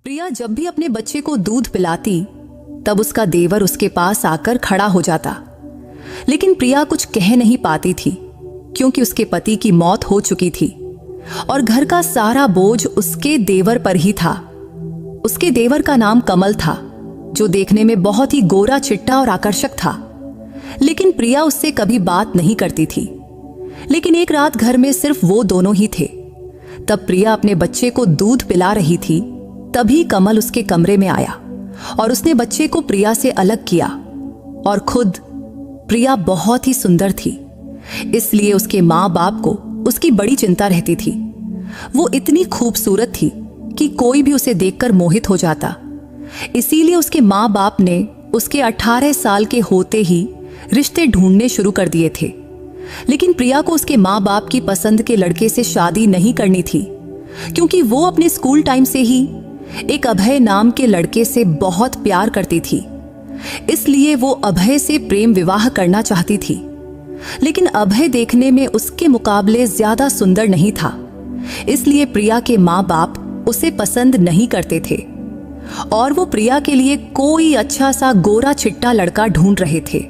प्रिया जब भी अपने बच्चे को दूध पिलाती तब उसका देवर उसके पास आकर खड़ा हो जाता। लेकिन प्रिया कुछ कह नहीं पाती थी क्योंकि उसके पति की मौत हो चुकी थी और घर का सारा बोझ उसके देवर पर ही था। उसके देवर का नाम कमल था, जो देखने में बहुत ही गोरा चिट्टा और आकर्षक था। लेकिन प्रिया उससे कभी बात नहीं करती थी। लेकिन एक रात घर में सिर्फ वो दोनों ही थे। तब प्रिया अपने बच्चे को दूध पिला रही थी। तभी कमल उसके कमरे में आया और उसने बच्चे को प्रिया से अलग किया। और खुद प्रिया बहुत ही सुंदर थी, इसलिए उसके माँ बाप को उसकी बड़ी चिंता रहती थी। वो इतनी खूबसूरत थी कि कोई भी उसे देखकर मोहित हो जाता। इसीलिए उसके माँ बाप ने उसके 18 साल के होते ही रिश्ते ढूंढने शुरू कर दिए थे। लेकिन प्रिया को उसके माँ बाप की पसंद के लड़के से शादी नहीं करनी थी, क्योंकि वो अपने स्कूल टाइम से ही एक अभय नाम के लड़के से बहुत प्यार करती थी। इसलिए वो अभय से प्रेम विवाह करना चाहती थी। लेकिन अभय देखने में उसके मुकाबले ज्यादा सुंदर नहीं था, इसलिए प्रिया के माँ बाप उसे पसंद नहीं करते थे और वो प्रिया के लिए कोई अच्छा सा गोरा चिट्टा लड़का ढूंढ रहे थे।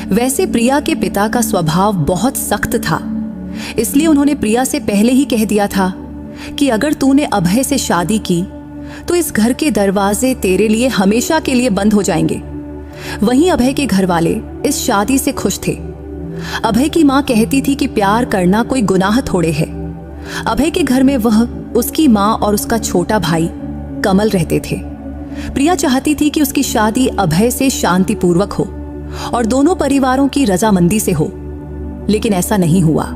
वैसे प्रिया के पिता का स्वभाव बहुत सख्त था, इसलिए उन्होंने प्रिया से पहले ही कह दिया था कि अगर तूने अभय से शादी की तो इस घर के दरवाजे तेरे लिए हमेशा के लिए बंद हो जाएंगे। वहीं अभय के घर वाले इस शादी से खुश थे। अभय की माँ कहती थी कि प्यार करना कोई गुनाह थोड़े है। अभय के घर में वह, उसकी माँ और उसका छोटा भाई कमल रहते थे। प्रिया चाहती थी कि उसकी शादी अभय से शांतिपूर्वक हो और दोनों परिवारों की रजामंदी से हो, लेकिन ऐसा नहीं हुआ।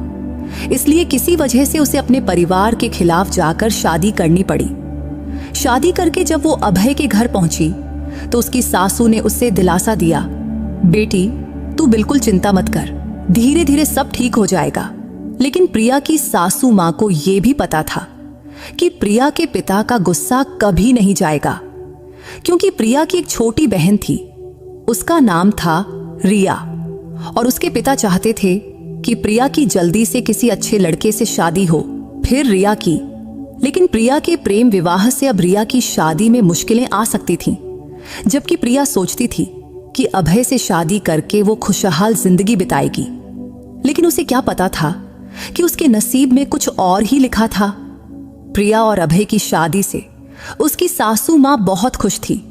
इसलिए किसी वजह से उसे अपने परिवार के खिलाफ जाकर शादी करनी पड़ी। शादी करके जब वो अभय के घर पहुंची तो उसकी सासू ने उससे दिलासा दिया, बेटी तू बिल्कुल चिंता मत कर, धीरे धीरे सब ठीक हो जाएगा। लेकिन प्रिया की सासू माँ को यह भी पता था कि प्रिया के पिता का गुस्सा कभी नहीं जाएगा, क्योंकि प्रिया की एक छोटी बहन थी, उसका नाम था रिया, और उसके पिता चाहते थे कि प्रिया की जल्दी से किसी अच्छे लड़के से शादी हो, फिर रिया की। लेकिन प्रिया के प्रेम विवाह से अब रिया की शादी में मुश्किलें आ सकती थीं, जबकि प्रिया सोचती थी कि अभय से शादी करके वो खुशहाल जिंदगी बिताएगी। लेकिन उसे क्या पता था कि उसके नसीब में कुछ और ही लिखा था। प्रिया और अभय की शादी से उसकी सासू माँ बहुत खुश थी,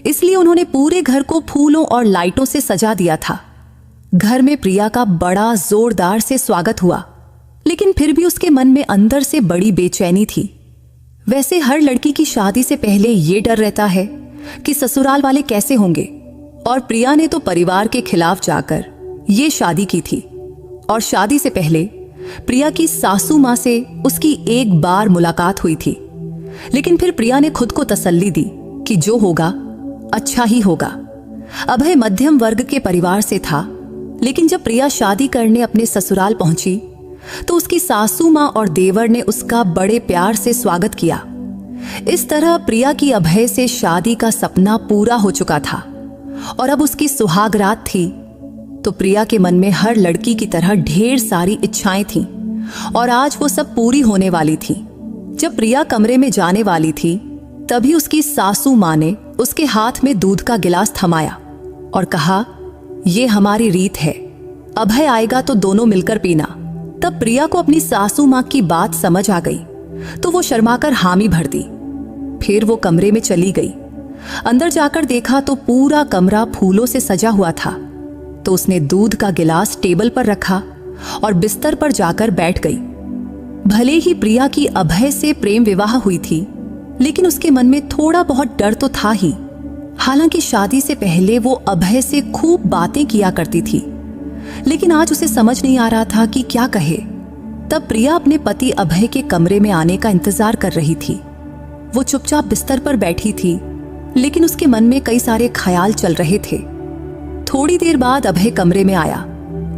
इसलिए उन्होंने पूरे घर को फूलों और लाइटों से सजा दिया था। घर में प्रिया का बड़ा जोरदार से स्वागत हुआ, लेकिन फिर भी उसके मन में अंदर से बड़ी बेचैनी थी। वैसे हर लड़की की शादी से पहले ये डर रहता है कि ससुराल वाले कैसे होंगे, और प्रिया ने तो परिवार के खिलाफ जाकर ये शादी की थी। और शादी से पहले प्रिया की सासू माँ से उसकी एक बार मुलाकात हुई थी, लेकिन फिर प्रिया ने खुद को तसल्ली दी कि जो होगा अच्छा ही होगा। अभय मध्यम वर्ग के परिवार से था, लेकिन जब प्रिया शादी करने अपने ससुराल पहुंची तो उसकी सासू माँ और देवर ने उसका बड़े प्यार से स्वागत किया। इस तरह प्रिया की अभय से शादी का सपना पूरा हो चुका था और अब उसकी सुहाग रात थी। तो प्रिया के मन में हर लड़की की तरह ढेर सारी इच्छाएं थीं और आज वो सब पूरी होने वाली थी। जब प्रिया कमरे में जाने वाली थी तभी उसकी सासू माँ ने उसके हाथ में दूध का गिलास थमाया और कहा, ये हमारी रीत है, अभय आएगा तो दोनों मिलकर पीना। तब प्रिया को अपनी सासू माँ की बात समझ आ गई तो वो शर्माकर हामी भर दी। फिर वो कमरे में चली गई। अंदर जाकर देखा तो पूरा कमरा फूलों से सजा हुआ था। तो उसने दूध का गिलास टेबल पर रखा और बिस्तर पर जाकर बैठ गई। भले ही प्रिया की अभय से प्रेम विवाह हुई थी, लेकिन उसके मन में थोड़ा बहुत डर तो था ही। हालांकि शादी से पहले वो अभय से खूब बातें किया करती थी, लेकिन आज उसे समझ नहीं आ रहा था कि क्या कहे। तब प्रिया अपने पति अभय के कमरे में आने का इंतजार कर रही थी। वो चुपचाप बिस्तर पर बैठी थी, लेकिन उसके मन में कई सारे ख्याल चल रहे थे। थोड़ी देर बाद अभय कमरे में आया।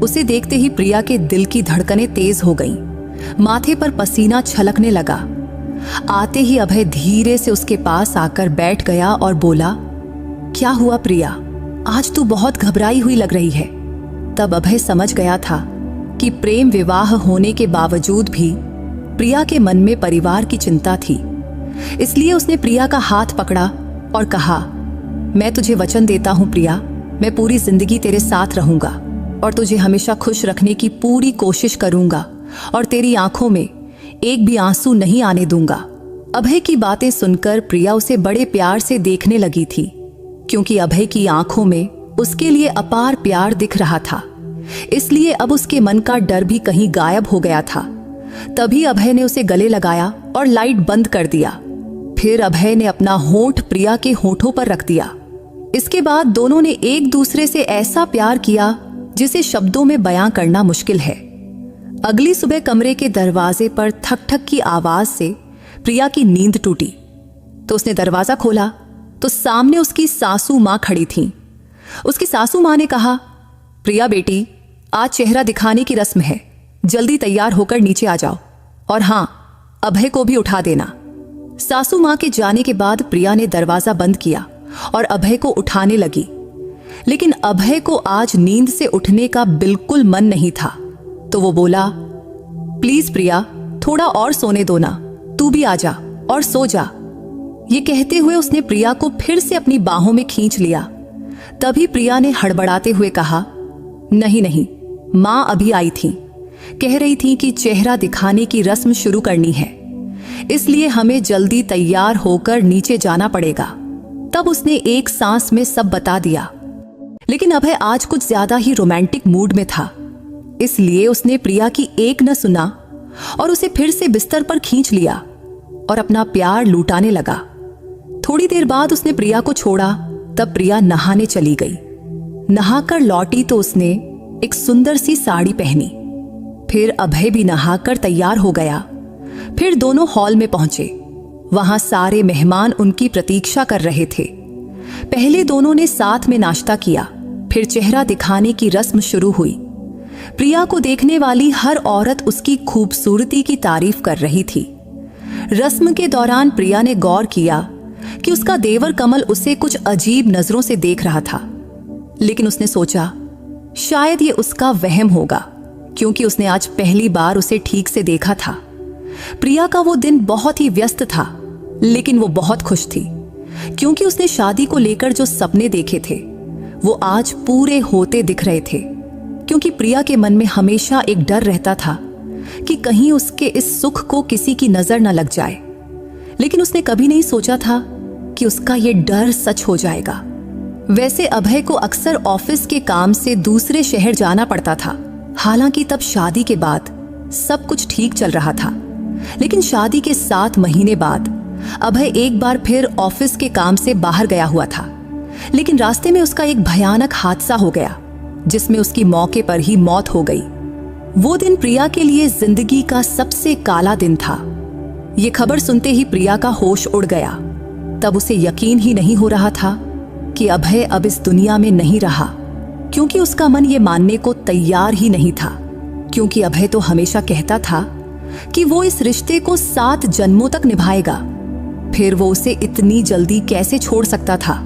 उसे देखते ही प्रिया के दिल की धड़कनें तेज हो गईं। माथे पर पसीना छलकने लगा। आते ही अभय धीरे से उसके पास आकर बैठ गया और बोला, क्या हुआ प्रिया, आज तू बहुत घबराई हुई लग रही है। तब अभय समझ गया था कि प्रेम विवाह होने के बावजूद भी प्रिया के मन में परिवार की चिंता थी, इसलिए उसने प्रिया का हाथ पकड़ा और कहा, मैं तुझे वचन देता हूं प्रिया, मैं पूरी जिंदगी तेरे साथ रहूंगा और तुझे हमेशा खुश रखने की पूरी कोशिश करूंगा और तेरी आंखों में एक भी आंसू नहीं आने दूंगा। अभय की बातें सुनकर प्रिया उसे बड़े प्यार से देखने लगी थी, क्योंकि अभय की आंखों में उसके लिए अपार प्यार दिख रहा था। इसलिए अब उसके मन का डर भी कहीं गायब हो गया था। तभी अभय ने उसे गले लगाया और लाइट बंद कर दिया। फिर अभय ने अपना होंठ प्रिया के होंठों पर रख दिया। इसके बाद दोनों ने एक दूसरे से ऐसा प्यार किया जिसे शब्दों में बयां करना मुश्किल है। अगली सुबह कमरे के दरवाजे पर ठक ठक की आवाज से प्रिया की नींद टूटी, तो उसने दरवाजा खोला तो सामने उसकी सासू मां खड़ी थीं। उसकी सासू मां ने कहा, प्रिया बेटी, आज चेहरा दिखाने की रस्म है, जल्दी तैयार होकर नीचे आ जाओ और हां, अभय को भी उठा देना। सासू मां के जाने के बाद प्रिया ने दरवाजा बंद किया और अभय को उठाने लगी, लेकिन अभय को आज नींद से उठने का बिल्कुल मन नहीं था। तो वो बोला, प्लीज प्रिया, थोड़ा और सोने दो ना, तू भी आ जा और सो जा। ये कहते हुए उसने प्रिया को फिर से अपनी बाहों में खींच लिया। तभी प्रिया ने हड़बड़ाते हुए कहा, नहीं नहीं, मां अभी आई थी, कह रही थी कि चेहरा दिखाने की रस्म शुरू करनी है, इसलिए हमें जल्दी तैयार होकर नीचे जाना पड़ेगा। तब उसने एक सांस में सब बता दिया। लेकिन अभय आज कुछ ज्यादा ही रोमांटिक मूड में था, इसलिए उसने प्रिया की एक न सुना और उसे फिर से बिस्तर पर खींच लिया और अपना प्यार लूटाने लगा। थोड़ी देर बाद उसने प्रिया को छोड़ा। तब प्रिया नहाने चली गई। नहाकर लौटी तो उसने एक सुंदर सी साड़ी पहनी। फिर अभय भी नहाकर तैयार हो गया। फिर दोनों हॉल में पहुंचे। वहां सारे मेहमान उनकी प्रतीक्षा कर रहे थे। पहले दोनों ने साथ में नाश्ता किया, फिर चेहरा दिखाने की रस्म शुरू हुई। प्रिया को देखने वाली हर औरत उसकी खूबसूरती की तारीफ कर रही थी। रस्म के दौरान प्रिया ने गौर किया कि उसका देवर कमल उसे कुछ अजीब नजरों से देख रहा था, लेकिन उसने सोचा शायद ये उसका वहम होगा, क्योंकि उसने आज पहली बार उसे ठीक से देखा था। प्रिया का वो दिन बहुत ही व्यस्त था, लेकिन वो बहुत खुश थी, क्योंकि उसने शादी को लेकर जो सपने देखे थे वो आज पूरे होते दिख रहे थे। क्योंकि प्रिया के मन में हमेशा एक डर रहता था कि कहीं उसके इस सुख को किसी की नजर न लग जाए, लेकिन उसने कभी नहीं सोचा था कि उसका ये डर सच हो जाएगा। वैसे अभय को अक्सर ऑफिस के काम से दूसरे शहर जाना पड़ता था। हालांकि तब शादी के बाद सब कुछ ठीक चल रहा था, लेकिन शादी के 7 महीने बाद अभय एक बार फिर ऑफिस के काम से बाहर गया हुआ था। लेकिन रास्ते में उसका एक भयानक हादसा हो गया, जिसमें उसकी मौके पर ही मौत हो गई। वो दिन प्रिया के लिए जिंदगी का सबसे काला दिन था। ये खबर सुनते ही प्रिया का होश उड़ गया। तब उसे यकीन ही नहीं हो रहा था कि अभय अब इस दुनिया में नहीं रहा, क्योंकि उसका मन ये मानने को तैयार ही नहीं था। क्योंकि अभय तो हमेशा कहता था कि वो इस रिश्ते को 7 जन्मों तक निभाएगा, फिर वो उसे इतनी जल्दी कैसे छोड़ सकता था।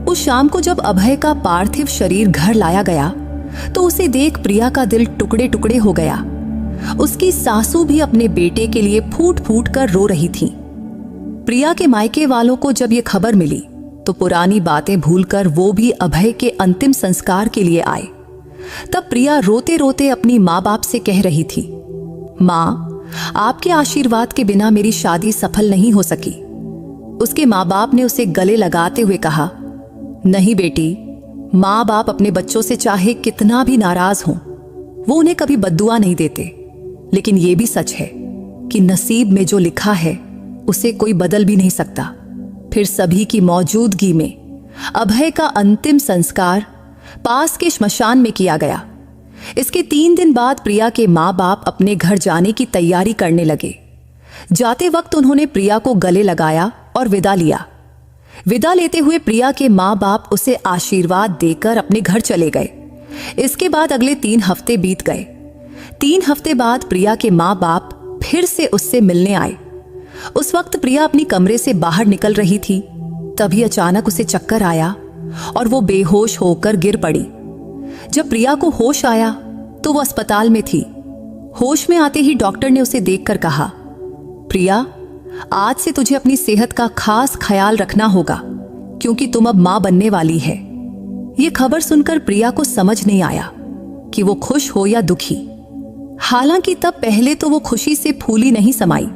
उस शाम को जब अभय का पार्थिव शरीर घर लाया गया तो उसे देख प्रिया का दिल टुकड़े टुकड़े हो गया। उसकी सासू भी अपने बेटे के लिए फूट फूट कर रो रही थी। प्रिया के मायके वालों को जब ये खबर मिली तो पुरानी बातें भूलकर वो भी अभय के अंतिम संस्कार के लिए आए। तब प्रिया रोते रोते अपनी माँ बाप से कह रही थी, माँ, आपके आशीर्वाद के बिना मेरी शादी सफल नहीं हो सकी। उसके माँ बाप ने उसे गले लगाते हुए कहा, नहीं बेटी, माँ बाप अपने बच्चों से चाहे कितना भी नाराज हों, वो उन्हें कभी बद्दुआ नहीं देते। लेकिन ये भी सच है कि नसीब में जो लिखा है उसे कोई बदल भी नहीं सकता। फिर सभी की मौजूदगी में अभय का अंतिम संस्कार पास के श्मशान में किया गया। इसके 3 दिन बाद प्रिया के माँ बाप अपने घर जाने की तैयारी करने लगे। जाते वक्त उन्होंने प्रिया को गले लगाया और विदा लिया। विदा लेते हुए प्रिया के माँ बाप उसे आशीर्वाद देकर अपने घर चले गए। इसके बाद अगले 3 हफ्ते बीत गए। 3 हफ्ते बाद प्रिया के माँ बाप फिर से उससे मिलने आए। उस वक्त प्रिया अपनी कमरे से बाहर निकल रही थी। तभी अचानक उसे चक्कर आया और वो बेहोश होकर गिर पड़ी। जब प्रिया को होश आया तो वो अस्पताल में थी। होश में आते ही डॉक्टर ने उसे देखकर कहा, प्रिया, आज से तुझे अपनी सेहत का खास ख्याल रखना होगा, क्योंकि तुम अब मां बनने वाली है। ये खबर सुनकर प्रिया को समझ नहीं आया कि वो खुश हो या दुखी। हालांकि तब पहले तो वो खुशी से फूली नहीं समाई,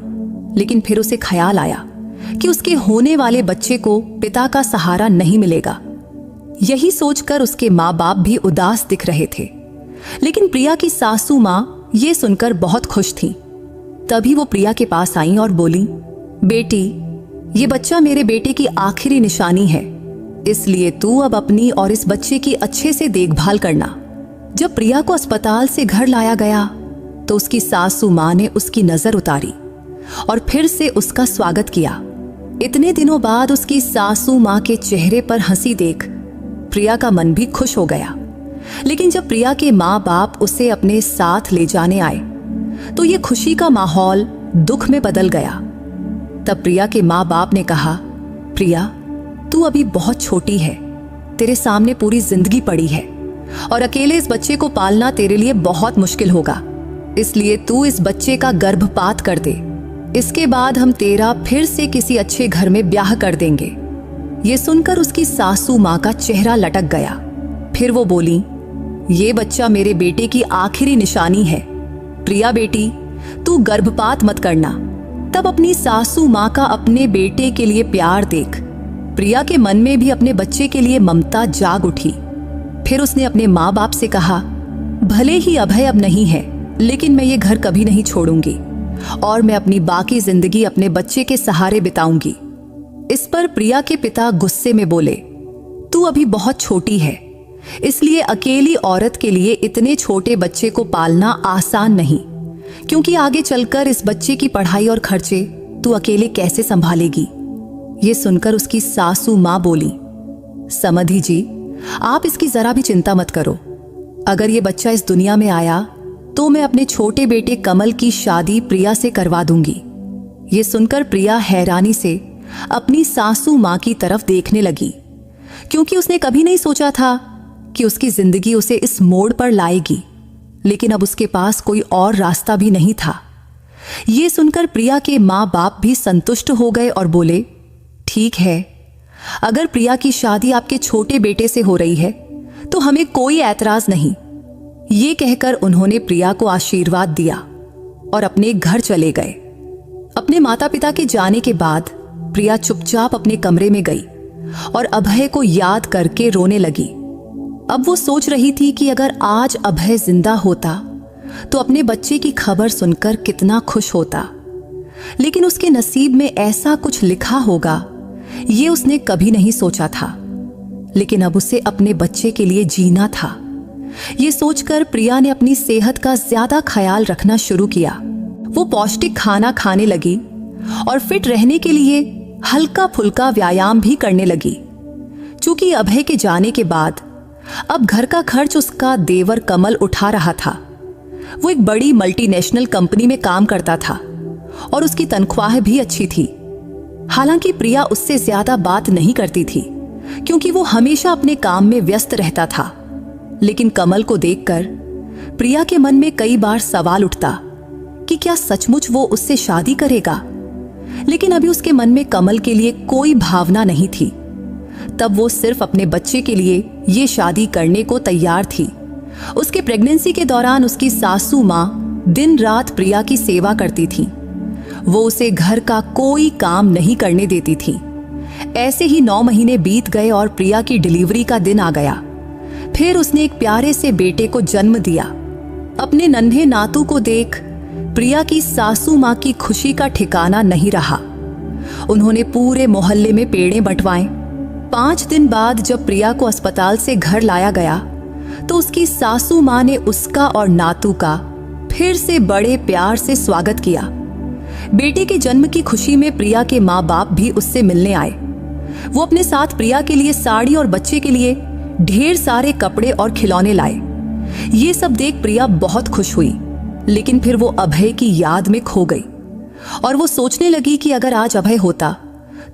लेकिन फिर उसे ख्याल आया कि उसके होने वाले बच्चे को पिता का सहारा नहीं मिलेगा। यही सोचकर उसके माँ बाप भी उदास दिख रहे थे। लेकिन प्रिया की सासू माँ ये सुनकर बहुत खुश थी। तभी वो प्रिया के पास आई और बोली, बेटी, ये बच्चा मेरे बेटे की आखिरी निशानी है, इसलिए तू अब अपनी और इस बच्चे की अच्छे से देखभाल करना। जब प्रिया को अस्पताल से घर लाया गया तो उसकी सासू माँ ने उसकी नजर उतारी और फिर से उसका स्वागत किया। इतने दिनों बाद उसकी सासू माँ के चेहरे पर हंसी देख प्रिया का मन भी खुश हो गया। लेकिन जब प्रिया के माँ बाप उसे अपने साथ ले जाने आए तो ये खुशी का माहौल दुख में बदल गया। तब प्रिया के माँ बाप ने कहा, प्रिया, तू अभी बहुत छोटी है, तेरे सामने पूरी जिंदगी पड़ी है और अकेले इस बच्चे को पालना तेरे लिए बहुत मुश्किल होगा। इसलिए तू इस बच्चे का गर्भपात कर दे। इसके बाद हम तेरा फिर से किसी अच्छे घर में ब्याह कर देंगे। ये सुनकर उसकी सासू माँ का चेहरा लटक गया। फिर वो बोली, ये बच्चा मेरे बेटे की आखिरी निशानी है। प्रिया बेटी, तू गर्भपात मत करना। तब अपनी सासू माँ का अपने बेटे के लिए प्यार देख प्रिया के मन में भी अपने बच्चे के लिए ममता जाग उठी। फिर उसने अपने माँ बाप से कहा, भले ही अभय अब नहीं है, लेकिन मैं ये घर कभी नहीं छोड़ूंगी और मैं अपनी बाकी जिंदगी अपने बच्चे के सहारे बिताऊंगी। इस पर प्रिया के पिता गुस्से में बोले, तू अभी बहुत छोटी है, इसलिए अकेली औरत के लिए इतने छोटे बच्चे को पालना आसान नहीं, क्योंकि आगे चलकर इस बच्चे की पढ़ाई और खर्चे तू अकेले कैसे संभालेगी। ये सुनकर उसकी सासू माँ बोली, समधी जी, आप इसकी जरा भी चिंता मत करो। अगर ये बच्चा इस दुनिया में आया तो मैं अपने छोटे बेटे कमल की शादी प्रिया से करवा दूंगी। ये सुनकर प्रिया हैरानी से अपनी सासू माँ की तरफ देखने लगी, क्योंकि उसने कभी नहीं सोचा था कि उसकी जिंदगी उसे इस मोड़ पर लाएगी। लेकिन अब उसके पास कोई और रास्ता भी नहीं था। ये सुनकर प्रिया के माँ बाप भी संतुष्ट हो गए और बोले, ठीक है, अगर प्रिया की शादी आपके छोटे बेटे से हो रही है तो हमें कोई ऐतराज नहीं। ये कहकर उन्होंने प्रिया को आशीर्वाद दिया और अपने घर चले गए। अपने माता पिता के जाने के बाद प्रिया चुपचाप अपने कमरे में गई और अभय को याद करके रोने लगी। अब वो सोच रही थी कि अगर आज अभय जिंदा होता तो अपने बच्चे की खबर सुनकर कितना खुश होता। लेकिन उसके नसीब में ऐसा कुछ लिखा होगा, ये उसने कभी नहीं सोचा था। लेकिन अब उसे अपने बच्चे के लिए जीना था। ये सोचकर प्रिया ने अपनी सेहत का ज्यादा ख्याल रखना शुरू किया। वो पौष्टिक खाना खाने लगी और फिट रहने के लिए हल्का फुल्का व्यायाम भी करने लगी। चूंकि अभय के जाने के बाद अब घर का खर्च उसका देवर कमल उठा रहा था। वो एक बड़ी मल्टीनेशनल कंपनी में काम करता था और उसकी तनख्वाह भी अच्छी थी। हालांकि प्रिया उससे ज्यादा बात नहीं करती थी, क्योंकि वो हमेशा अपने काम में व्यस्त रहता था। लेकिन कमल को देखकर प्रिया के मन में कई बार सवाल उठता कि क्या सचमुच वो उससे शादी करेगा। लेकिन अभी उसके मन में कमल के लिए कोई भावना नहीं थी। तब वो सिर्फ अपने बच्चे के लिए ये शादी करने को तैयार थी। उसके प्रेगनेंसी के दौरान उसकी सासू माँ दिन रात प्रिया की सेवा करती थी। वो उसे घर का कोई काम नहीं करने देती थी। ऐसे ही 9 महीने बीत गए और प्रिया की डिलीवरी का दिन आ गया। फिर उसने एक प्यारे से बेटे को जन्म दिया। अपने नन्हे नातू को देख प्रिया की सासू माँ की खुशी का ठिकाना नहीं रहा। उन्होंने पूरे मोहल्ले में पेड़े बंटवाए। 5 दिन बाद जब प्रिया को अस्पताल से घर लाया गया तो उसकी सासू माँ ने उसका और नातू का फिर से बड़े प्यार से स्वागत किया। बेटे के जन्म की खुशी में प्रिया के माँ बाप भी उससे मिलने आए। वो अपने साथ प्रिया के लिए साड़ी और बच्चे के लिए ढेर सारे कपड़े और खिलौने लाए। ये सब देख प्रिया बहुत खुश हुई। लेकिन फिर वो अभय की याद में खो गई और वो सोचने लगी कि अगर आज अभय होता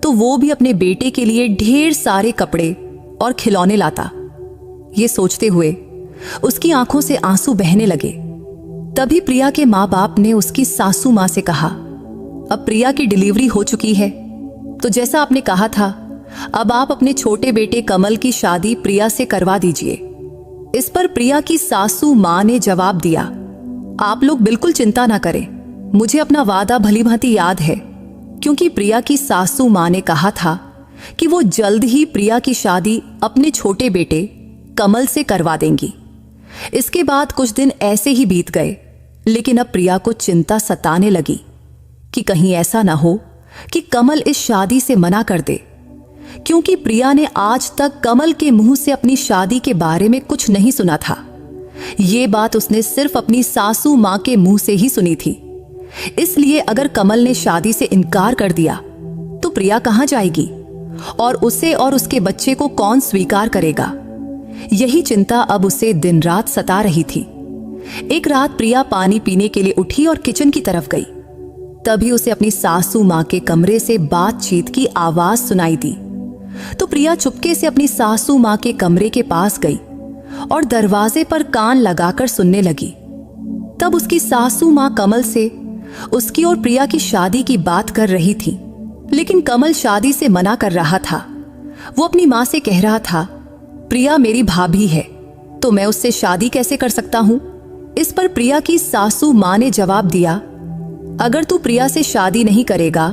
तो वो भी अपने बेटे के लिए ढेर सारे कपड़े और खिलौने लाता। ये सोचते हुए उसकी आंखों से आंसू बहने लगे। तभी प्रिया के माँ बाप ने उसकी सासू माँ से कहा, अब प्रिया की डिलीवरी हो चुकी है, तो जैसा आपने कहा था, अब आप अपने छोटे बेटे कमल की शादी प्रिया से करवा दीजिए। इस पर प्रिया की सासू मां ने जवाब दिया, आप लोग बिल्कुल चिंता ना करें, मुझे अपना वादा भली भांति याद है, क्योंकि प्रिया की सासू मां ने कहा था कि वो जल्द ही प्रिया की शादी अपने छोटे बेटे कमल से करवा देंगी। इसके बाद कुछ दिन ऐसे ही बीत गए, लेकिन अब प्रिया को चिंता सताने लगी कि कहीं ऐसा ना हो कि कमल इस शादी से मना कर दे, क्योंकि प्रिया ने आज तक कमल के मुंह से अपनी शादी के बारे में कुछ नहीं सुना था। ये बात उसने सिर्फ अपनी सासू मां के मुंह से ही सुनी थी। इसलिए अगर कमल ने शादी से इनकार कर दिया तो प्रिया कहां जाएगी और उसे और उसके बच्चे को कौन स्वीकार करेगा? यही चिंता अब उसे दिन रात सता रही थी। एक रात प्रिया पानी पीने के लिए उठी और किचन की तरफ गई। तभी उसे अपनी सासू मां के कमरे से बातचीत की आवाज सुनाई दी। तो प्रिया चुपके से अपनी सासू मां के कमरे के पास गई और दरवाजे पर कान लगाकर सुनने लगी। तब उसकी सासू मां कमल से उसकी और प्रिया की शादी की बात कर रही थी, लेकिन कमल शादी से मना कर रहा था। वो अपनी मां से कह रहा था, प्रिया मेरी भाभी है, तो मैं उससे शादी कैसे कर सकता हूं? इस पर प्रिया की सासू मां ने जवाब दिया, अगर तू प्रिया से शादी नहीं करेगा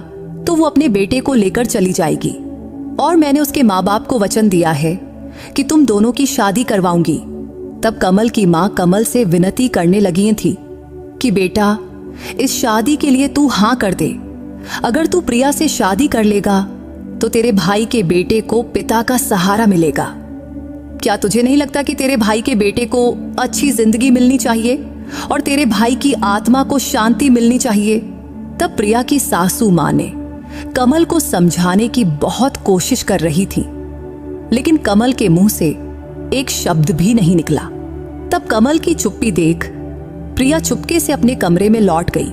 तो वो अपने बेटे को लेकर चली जाएगी, और मैंने उसके माँ बाप को वचन दिया है कि तुम दोनों की शादी करवाऊंगी। तब कमल की माँ कमल से विनती करने लगी थी कि बेटा, इस शादी के लिए तू हाँ कर दे। अगर तू प्रिया से शादी कर लेगा तो तेरे भाई के बेटे को पिता का सहारा मिलेगा। क्या तुझे नहीं लगता कि तेरे भाई के बेटे को अच्छी जिंदगी मिलनी चाहिए और तेरे भाई की आत्मा को शांति मिलनी चाहिए? तब प्रिया की सासू मां ने कमल को समझाने की बहुत कोशिश कर रही थी, लेकिन कमल के मुंह से एक शब्द भी नहीं निकला। तब कमल की चुप्पी देख प्रिया चुपके से अपने कमरे में लौट गई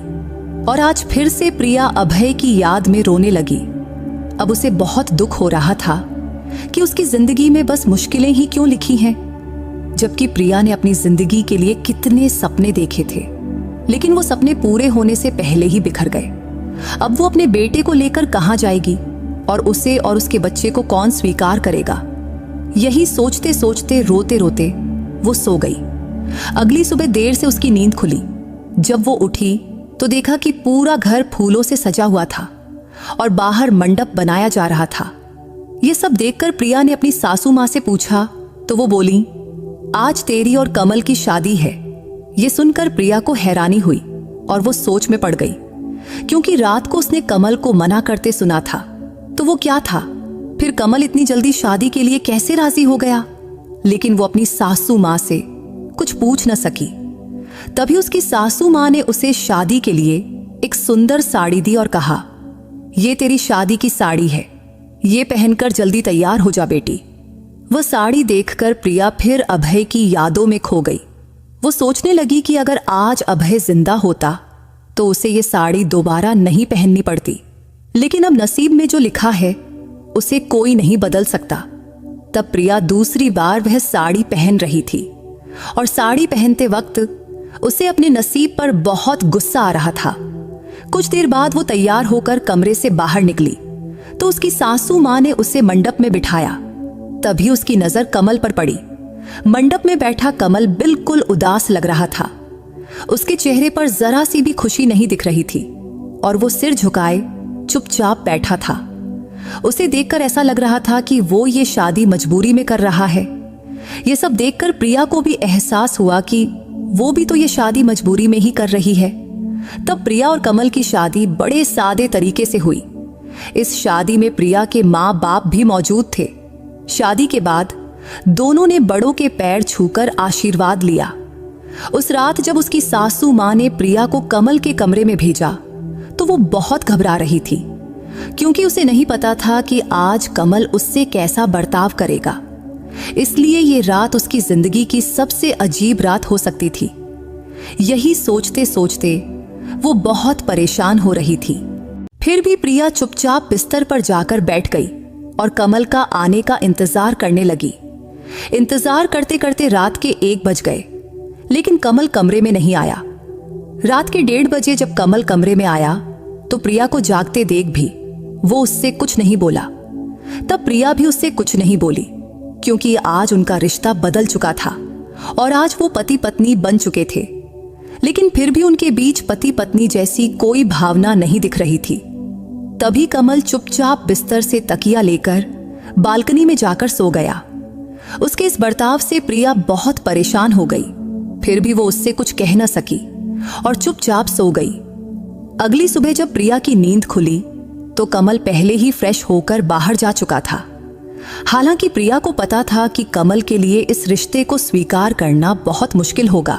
और आज फिर से प्रिया अभय की याद में रोने लगी। अब उसे बहुत दुख हो रहा था कि उसकी जिंदगी में बस मुश्किलें ही क्यों लिखी हैं, जबकि प्रिया ने अपनी जिंदगी के लिए कितने सपने देखे थे, लेकिन वो सपने पूरे होने से पहले ही बिखर गए। अब वो अपने बेटे को लेकर कहां जाएगी और उसे और उसके बच्चे को कौन स्वीकार करेगा? यही सोचते सोचते रोते रोते वो सो गई। अगली सुबह देर से उसकी नींद खुली। जब वो उठी तो देखा कि पूरा घर फूलों से सजा हुआ था और बाहर मंडप बनाया जा रहा था। ये सब देखकर प्रिया ने अपनी सासू मां से पूछा तो वो बोली, आज तेरी और कमल की शादी है। ये सुनकर प्रिया को हैरानी हुई और वो सोच में पड़ गई, क्योंकि रात को उसने कमल को मना करते सुना था। तो वो क्या था? फिर कमल इतनी जल्दी शादी के लिए कैसे राजी हो गया? लेकिन वो अपनी सासू मां से कुछ पूछ न सकी। तभी उसकी सासू मां ने उसे शादी के लिए एक सुंदर साड़ी दी और कहा, ये तेरी शादी की साड़ी है, ये पहनकर जल्दी तैयार हो जा बेटी। वह साड़ी देखकर प्रिया फिर अभय की यादों में खो गई। वो सोचने लगी कि अगर आज अभय जिंदा होता तो उसे ये साड़ी दोबारा नहीं पहननी पड़ती, लेकिन अब नसीब में जो लिखा है उसे कोई नहीं बदल सकता। तब प्रिया दूसरी बार वह साड़ी पहन रही थी और साड़ी पहनते वक्त उसे अपने नसीब पर बहुत गुस्सा आ रहा था। कुछ देर बाद वो तैयार होकर कमरे से बाहर निकली तो उसकी सासू मां ने उसे मंडप में बिठाया। तभी उसकी नजर कमल पर पड़ी। मंडप में बैठा कमल बिल्कुल उदास लग रहा था। उसके चेहरे पर जरा सी भी खुशी नहीं दिख रही थी और वो सिर झुकाए चुपचाप बैठा था। उसे देखकर ऐसा लग रहा था कि वो ये शादी मजबूरी में कर रहा है। ये सब देखकर प्रिया को भी एहसास हुआ कि वो भी तो ये शादी मजबूरी में ही कर रही है। तब प्रिया और कमल की शादी बड़े सादे तरीके से हुई। इस शादी में प्रिया के माँ बाप भी मौजूद थे। शादी के बाद दोनों ने बड़ों के पैर छूकर आशीर्वाद लिया। उस रात जब उसकी सासू मां ने प्रिया को कमल के कमरे में भेजा तो वो बहुत घबरा रही थी, क्योंकि उसे नहीं पता था कि आज कमल उससे कैसा बर्ताव करेगा। इसलिए ये रात उसकी जिंदगी की सबसे अजीब रात हो सकती थी। यही सोचते सोचते वो बहुत परेशान हो रही थी। फिर भी प्रिया चुपचाप बिस्तर पर जाकर बैठ गई और कमल का आने का इंतजार करने लगी। इंतजार करते करते रात के 1 बज गए, लेकिन कमल कमरे में नहीं आया। रात के 1:30 बजे जब कमल कमरे में आया तो प्रिया को जागते देख भी वो उससे कुछ नहीं बोला। तब प्रिया भी उससे कुछ नहीं बोली, क्योंकि आज उनका रिश्ता बदल चुका था और आज वो पति पत्नी बन चुके थे। लेकिन फिर भी उनके बीच पति पत्नी जैसी कोई भावना नहीं दिख रही थी। तभी कमल चुपचाप बिस्तर से तकिया लेकर बालकनी में जाकर सो गया। उसके इस बर्ताव से प्रिया बहुत परेशान हो गई। फिर भी वो उससे कुछ कह न सकी और चुपचाप सो गई। अगली सुबह जब प्रिया की नींद खुली तो कमल पहले ही फ्रेश होकर बाहर जा चुका था। हालांकि प्रिया को पता था कि कमल के लिए इस रिश्ते को स्वीकार करना बहुत मुश्किल होगा,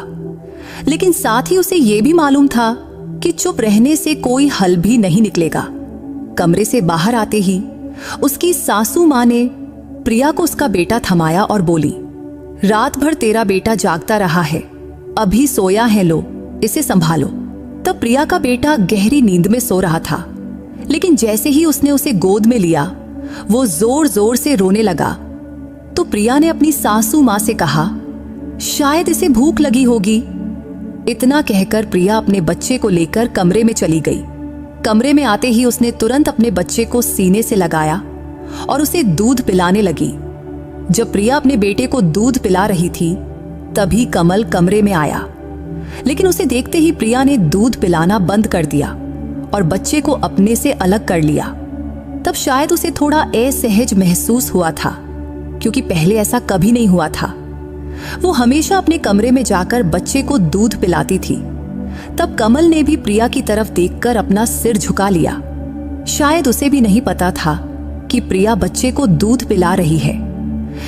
लेकिन साथ ही उसे यह भी मालूम था कि चुप रहने से कोई हल भी नहीं निकलेगा। कमरे से बाहर आते ही उसकी सासू मां ने प्रिया को उसका बेटा थमाया और बोली, रात भर तेरा बेटा जागता रहा है, अभी सोया है, लो इसे संभालो। तब प्रिया का बेटा गहरी नींद में सो रहा था, लेकिन जैसे ही उसने उसे गोद में लिया वो जोर जोर से रोने लगा। तो प्रिया ने अपनी सासू मां से कहा, शायद इसे भूख लगी होगी। इतना कहकर प्रिया अपने बच्चे को लेकर कमरे में चली गई। कमरे में आते ही उसने तुरंत अपने बच्चे को सीने से लगाया और उसे दूध पिलाने लगी। जब प्रिया अपने बेटे को दूध पिला रही थी तभी कमल कमरे में आया, लेकिन उसे देखते ही प्रिया ने दूध पिलाना बंद कर दिया और बच्चे को अपने से अलग कर लिया। तब शायद उसे थोड़ा असहज महसूस हुआ था, क्योंकि पहले ऐसा कभी नहीं हुआ था। वो हमेशा अपने कमरे में जाकर बच्चे को दूध पिलाती थी। तब कमल ने भी प्रिया की तरफ देखकर अपना सिर झुका लिया। शायद उसे भी नहीं पता था कि प्रिया बच्चे को दूध पिला रही है।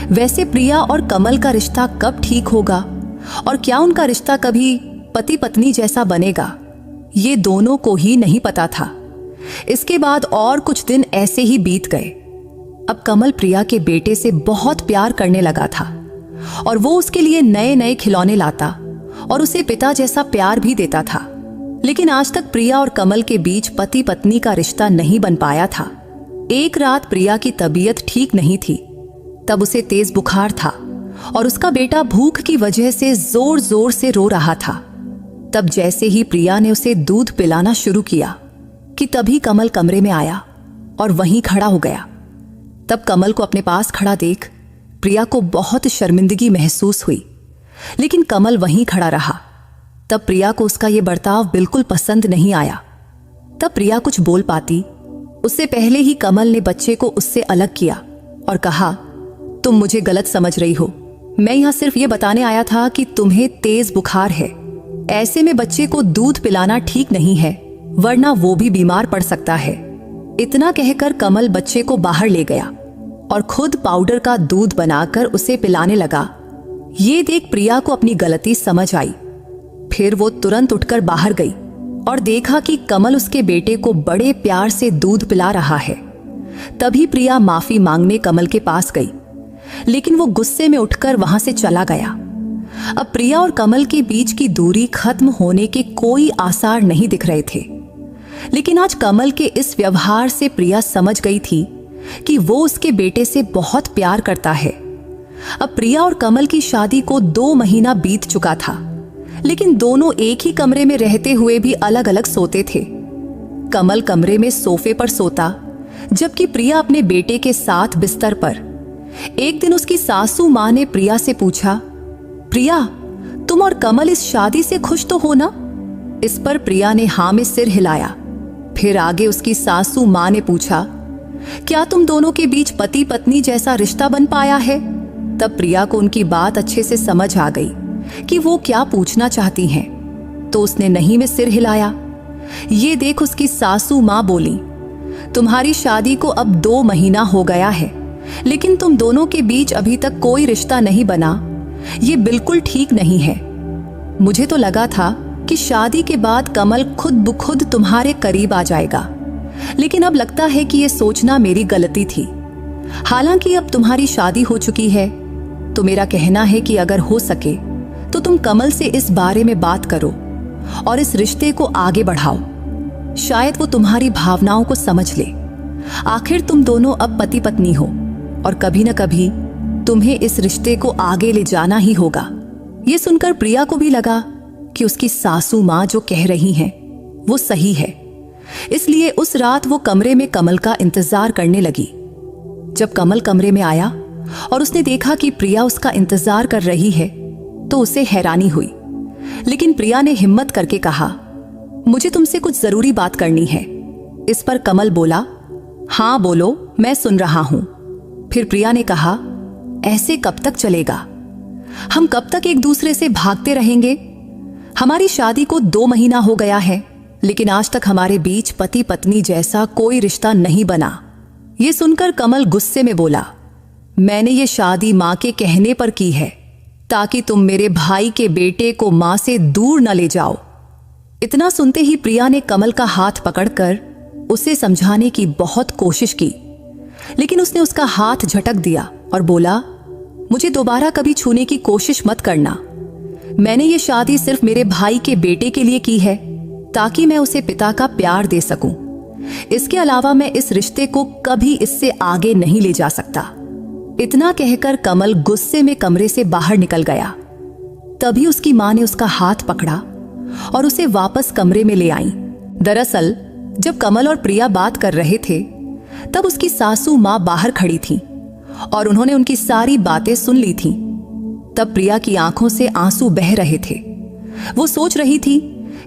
वैसे प्रिया और कमल का रिश्ता कब ठीक होगा और क्या उनका रिश्ता कभी पति पत्नी जैसा बनेगा, ये दोनों को ही नहीं पता था। इसके बाद और कुछ दिन ऐसे ही बीत गए। अब कमल प्रिया के बेटे से बहुत प्यार करने लगा था और वो उसके लिए नए नए खिलौने लाता और उसे पिता जैसा प्यार भी देता था। लेकिन आज तक प्रिया और कमल के बीच पति पत्नी का रिश्ता नहीं बन पाया था। एक रात प्रिया की तबीयत ठीक नहीं थी। तब उसे तेज बुखार था और उसका बेटा भूख की वजह से जोर जोर से रो रहा था। तब जैसे ही प्रिया ने उसे दूध पिलाना शुरू किया कि तभी कमल कमरे में आया और वहीं खड़ा हो गया। तब कमल को अपने पास खड़ा देख प्रिया को बहुत शर्मिंदगी महसूस हुई, लेकिन कमल वहीं खड़ा रहा। तब प्रिया को उसका यह बर्ताव बिल्कुल पसंद नहीं आया। तब प्रिया कुछ बोल पाती उससे पहले ही कमल ने बच्चे को उससे अलग किया और कहा, तुम मुझे गलत समझ रही हो। मैं यहां सिर्फ ये बताने आया था कि तुम्हें तेज बुखार है। ऐसे में बच्चे को दूध पिलाना ठीक नहीं है, वरना वो भी बीमार पड़ सकता है। इतना कहकर कमल बच्चे को बाहर ले गया और खुद पाउडर का दूध बनाकर उसे पिलाने लगा। ये देख प्रिया को अपनी गलती समझ आई। फिर वो तुरंत उठकर बाहर गई और देखा कि कमल उसके बेटे को बड़े प्यार से दूध पिला रहा है। तभी प्रिया माफी मांगने कमल के पास गई, लेकिन वो गुस्से में उठकर वहां से चला गया। अब प्रिया और कमल के बीच की दूरी खत्म होने के कोई आसार नहीं दिख रहे थे। लेकिन आज कमल के इस व्यवहार से प्रिया समझ गई थी कि वो उसके बेटे से बहुत प्यार करता है। अब प्रिया और कमल की शादी को 2 महीना बीत चुका था, लेकिन दोनों एक ही कमरे में रहते हुए भी अलग अलग सोते थे। कमल कमरे में सोफे पर सोता, जबकि प्रिया अपने बेटे के साथ बिस्तर पर। एक दिन उसकी सासू मां ने प्रिया से पूछा, प्रिया, तुम और कमल इस शादी से खुश तो हो ना? इस पर प्रिया ने हाँ में सिर हिलाया। फिर आगे उसकी सासू मां ने पूछा, क्या तुम दोनों के बीच पति पत्नी जैसा रिश्ता बन पाया है? तब प्रिया को उनकी बात अच्छे से समझ आ गई कि वो क्या पूछना चाहती हैं, तो उसने नहीं में सिर हिलाया। ये देख उसकी सासू मां बोली, तुम्हारी शादी को अब 2 महीना हो गया है, लेकिन तुम दोनों के बीच अभी तक कोई रिश्ता नहीं बना। ये बिल्कुल ठीक नहीं है। मुझे तो लगा था कि शादी के बाद कमल खुद ब खुद तुम्हारे करीब आ जाएगा, लेकिन अब लगता है कि ये सोचना मेरी गलती थी। हालांकि अब तुम्हारी शादी हो चुकी है, तो मेरा कहना है कि अगर हो सके तो तुम कमल से इस बारे में बात करो और इस रिश्ते को आगे बढ़ाओ। शायद वो तुम्हारी भावनाओं को समझ ले। आखिर तुम दोनों अब पति पत्नी हो और कभी न कभी तुम्हें इस रिश्ते को आगे ले जाना ही होगा। ये सुनकर प्रिया को भी लगा कि उसकी सासू मां जो कह रही हैं वो सही है। इसलिए उस रात वो कमरे में कमल का इंतजार करने लगी। जब कमल कमरे में आया और उसने देखा कि प्रिया उसका इंतजार कर रही है तो उसे हैरानी हुई। लेकिन प्रिया ने हिम्मत करके कहा, मुझे तुमसे कुछ जरूरी बात करनी है। इस पर कमल बोला, हाँ बोलो, मैं सुन रहा हूं। फिर प्रिया ने कहा, ऐसे कब तक चलेगा? हम कब तक एक दूसरे से भागते रहेंगे? हमारी शादी को 2 महीना हो गया है, लेकिन आज तक हमारे बीच पति पत्नी जैसा कोई रिश्ता नहीं बना। ये सुनकर कमल गुस्से में बोला, मैंने ये शादी मां के कहने पर की है, ताकि तुम मेरे भाई के बेटे को मां से दूर न ले जाओ। इतना सुनते ही प्रिया ने कमल का हाथ पकड़कर उसे समझाने की बहुत कोशिश की, लेकिन उसने उसका हाथ झटक दिया और बोला, मुझे दोबारा कभी छूने की कोशिश मत करना। मैंने ये शादी सिर्फ मेरे भाई के बेटे के लिए की है, ताकि मैं उसे पिता का प्यार दे सकूं। इसके अलावा मैं इस रिश्ते को कभी इससे आगे नहीं ले जा सकता। इतना कहकर कमल गुस्से में कमरे से बाहर निकल गया। तभी उसकी मां ने उसका हाथ पकड़ा और उसे वापस कमरे में ले आई। दरअसल जब कमल और प्रिया बात कर रहे थे तब उसकी सासू मां बाहर खड़ी थी और उन्होंने उनकी सारी बातें सुन ली थीं। तब प्रिया की आंखों से आंसू बह रहे थे। वो सोच रही थी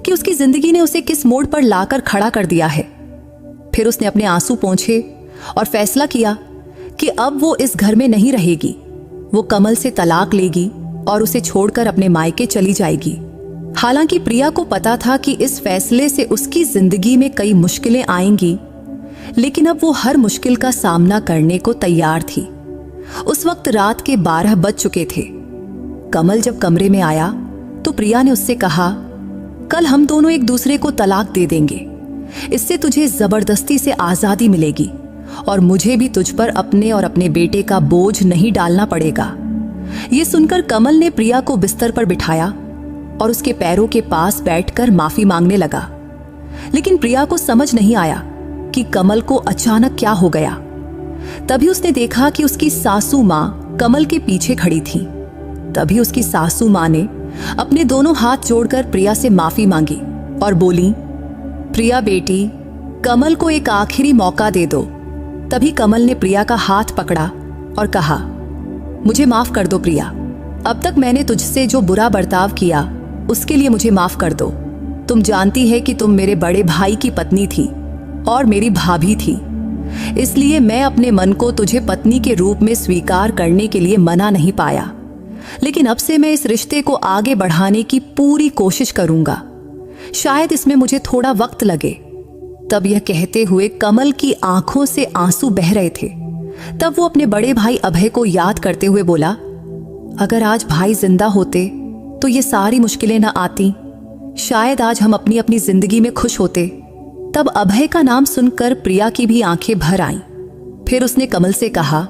कि उसकी जिंदगी ने उसे किस मोड़ पर लाकर खड़ा कर दिया है। फिर उसने अपने आंसू पोंछे और फैसला किया कि अब वो इस घर में नहीं रहेगी। वो कमल से तलाक लेगी और उसे छोड़कर अपने मायके चली जाएगी। हालांकि प्रिया को पता था कि इस फैसले से उसकी जिंदगी में कई मुश्किलें आएंगी, लेकिन अब वो हर मुश्किल का सामना करने को तैयार थी। उस वक्त रात के 12 बज चुके थे। कमल जब कमरे में आया तो प्रिया ने उससे कहा, कल हम दोनों एक दूसरे को तलाक दे देंगे। इससे तुझे जबरदस्ती से आजादी मिलेगी और मुझे भी तुझ पर अपने और अपने बेटे का बोझ नहीं डालना पड़ेगा। ये सुनकर कमल ने प्रिया को बिस्तर पर बिठाया और उसके पैरों के पास बैठकर माफी मांगने लगा। लेकिन प्रिया को समझ नहीं आया कि कमल को अचानक क्या हो गया। तभी उसने देखा कि उसकी सासू मां कमल के पीछे खड़ी थी। तभी उसकी सासू मां ने अपने दोनों हाथ जोड़कर प्रिया से माफी मांगी और बोली, प्रिया बेटी, कमल को एक आखिरी मौका दे दो। तभी कमल ने प्रिया का हाथ पकड़ा और कहा, मुझे माफ कर दो प्रिया। अब तक मैंने तुझसे जो बुरा बर्ताव किया उसके लिए मुझे माफ कर दो। तुम जानती है कि तुम मेरे बड़े भाई की पत्नी थी और मेरी भाभी थी, इसलिए मैं अपने मन को तुझे पत्नी के रूप में स्वीकार करने के लिए मना नहीं पाया। लेकिन अब से मैं इस रिश्ते को आगे बढ़ाने की पूरी कोशिश करूंगा। शायद इसमें मुझे थोड़ा वक्त लगे। तब यह कहते हुए कमल की आंखों से आंसू बह रहे थे। तब वो अपने बड़े भाई अभय को याद करते हुए बोला, अगर आज भाई जिंदा होते तो ये सारी मुश्किलें न आती। शायद आज हम अपनी अपनी जिंदगी में खुश होते। तब अभय का नाम सुनकर प्रिया की भी आंखें भर आईं। फिर उसने कमल से कहा,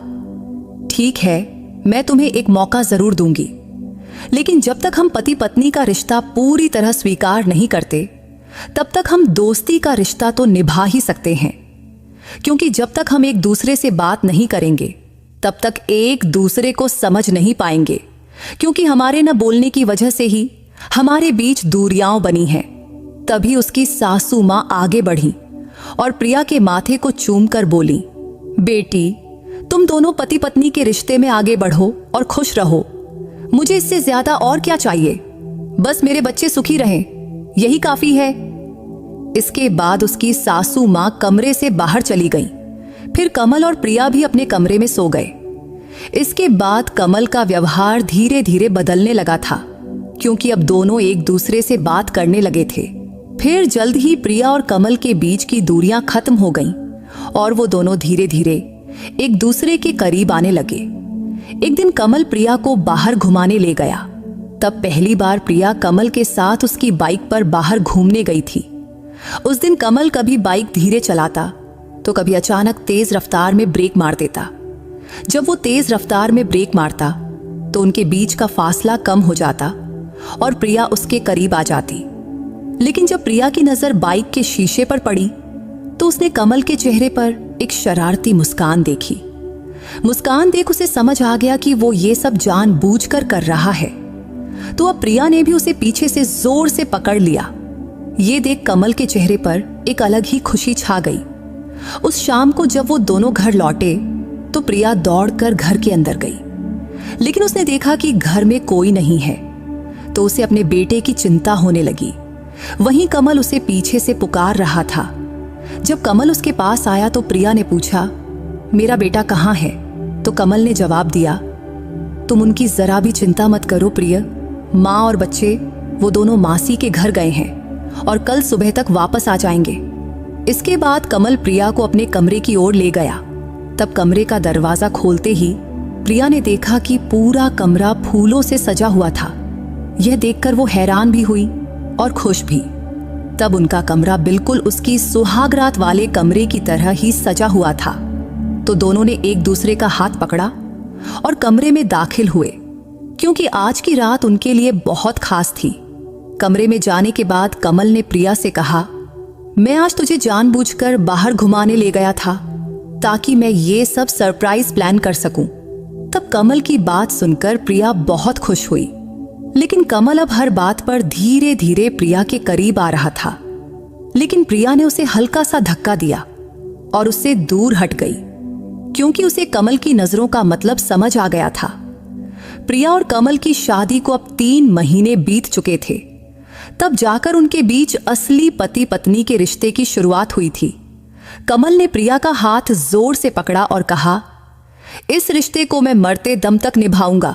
ठीक है, मैं तुम्हें एक मौका जरूर दूंगी, लेकिन जब तक हम पति पत्नी का रिश्ता पूरी तरह स्वीकार नहीं करते तब तक हम दोस्ती का रिश्ता तो निभा ही सकते हैं। क्योंकि जब तक हम एक दूसरे से बात नहीं करेंगे तब तक एक दूसरे को समझ नहीं पाएंगे, क्योंकि हमारे न बोलने की वजह से ही हमारे बीच दूरियां बनी हैं। तभी उसकी सासू मां आगे बढ़ी और प्रिया के माथे को चूमकर बोली, बेटी, तुम दोनों पति पत्नी के रिश्ते में आगे बढ़ो और खुश रहो। मुझे इससे ज्यादा और क्या चाहिए? बस मेरे बच्चे सुखी रहें, यही काफी है। इसके बाद उसकी सासू मां कमरे से बाहर चली गई। फिर कमल और प्रिया भी अपने कमरे में सो गए। इसके बाद कमल का व्यवहार धीरे धीरे बदलने लगा था, क्योंकि अब दोनों एक दूसरे से बात करने लगे थे। फिर जल्द ही प्रिया और कमल के बीच की दूरियां खत्म हो गईं और वो दोनों धीरे धीरे एक दूसरे के करीब आने लगे। एक दिन कमल प्रिया को बाहर घुमाने ले गया। तब पहली बार प्रिया कमल के साथ उसकी बाइक पर बाहर घूमने गई थी। उस दिन कमल कभी बाइक धीरे चलाता तो कभी अचानक तेज रफ्तार में ब्रेक मार देता। जब वो तेज रफ्तार में ब्रेक मारता तो उनके बीच का फासला कम हो जाता और प्रिया उसके करीब आ जाती। लेकिन जब प्रिया की नजर बाइक के शीशे पर पड़ी तो उसने कमल के चेहरे पर एक शरारती मुस्कान देखी। मुस्कान देख उसे समझ आ गया कि वो ये सब जानबूझकर कर रहा है। तो अब प्रिया ने भी उसे पीछे से जोर से पकड़ लिया ये देख कमल के चेहरे पर एक अलग ही खुशी छा गई। उस शाम को जब वो दोनों घर लौटे तो प्रिया दौड़कर घर के अंदर गई, लेकिन उसने देखा कि घर में कोई नहीं है, तो उसे अपने बेटे की चिंता होने लगी। वहीं कमल उसे पीछे से पुकार रहा था। जब कमल उसके पास आया तो प्रिया ने पूछा, मेरा बेटा कहाँ है? तो कमल ने जवाब दिया, तुम उनकी जरा भी चिंता मत करो प्रिय, माँ और बच्चे वो दोनों मासी के घर गए हैं और कल सुबह तक वापस आ जाएंगे। इसके बाद कमल प्रिया को अपने कमरे की ओर ले गया। तब कमरे का दरवाजा खोलते ही प्रिया ने देखा कि पूरा कमरा फूलों से सजा हुआ था। यह देखकर वो हैरान भी हुई और खुश भी। तब उनका कमरा बिल्कुल उसकी सुहागरात वाले कमरे की तरह ही सजा हुआ था। तो दोनों ने एक दूसरे का हाथ पकड़ा और कमरे में दाखिल हुए, क्योंकि आज की रात उनके लिए बहुत खास थी। कमरे में जाने के बाद कमल ने प्रिया से कहा, मैं आज तुझे जानबूझकर बाहर घुमाने ले गया था ताकि मैं ये सब सरप्राइज प्लान कर सकूं। तब कमल की बात सुनकर प्रिया बहुत खुश हुई, लेकिन कमल अब हर बात पर धीरे धीरे प्रिया के करीब आ रहा था। लेकिन प्रिया ने उसे हल्का सा धक्का दिया और उससे दूर हट गई, क्योंकि उसे कमल की नजरों का मतलब समझ आ गया था। प्रिया और कमल की शादी को अब 3 महीने बीत चुके थे। तब जाकर उनके बीच असली पति पत्नी के रिश्ते की शुरुआत हुई थी। कमल ने प्रिया का हाथ जोर से पकड़ा और कहा, इस रिश्ते को मैं मरते दम तक निभाऊंगा।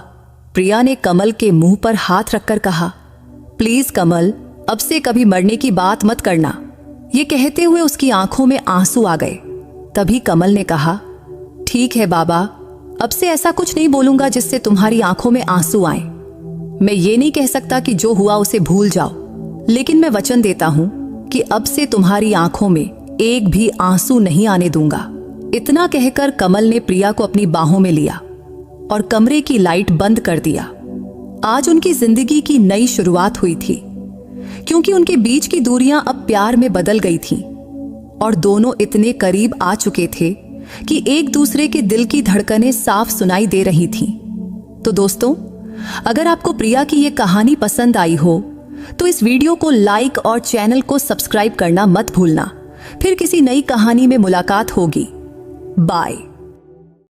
प्रिया ने कमल के मुंह पर हाथ रखकर कहा, प्लीज कमल, अब से कभी मरने की बात मत करना। ये कहते हुए उसकी आंखों में आंसू आ गए। तभी कमल ने कहा, ठीक है बाबा, अब से ऐसा कुछ नहीं बोलूंगा जिससे तुम्हारी आंखों में आंसू आए। मैं ये नहीं कह सकता कि जो हुआ उसे भूल जाओ, लेकिन मैं वचन देता हूं कि अब से तुम्हारी आंखों में एक भी आंसू नहीं आने दूंगा। इतना कहकर कमल ने प्रिया को अपनी बाहों में लिया और कमरे की लाइट बंद कर दिया। आज उनकी जिंदगी की नई शुरुआत हुई थी, क्योंकि उनके बीच की दूरियां अब प्यार में बदल गई थीं और दोनों इतने करीब आ चुके थे कि एक दूसरे के दिल की धड़कनें साफ सुनाई दे रही थीं। तो दोस्तों, अगर आपको प्रिया की ये कहानी पसंद आई हो तो इस वीडियो को लाइक और चैनल को सब्सक्राइब करना मत भूलना। फिर किसी नई कहानी में मुलाकात होगी। बाय।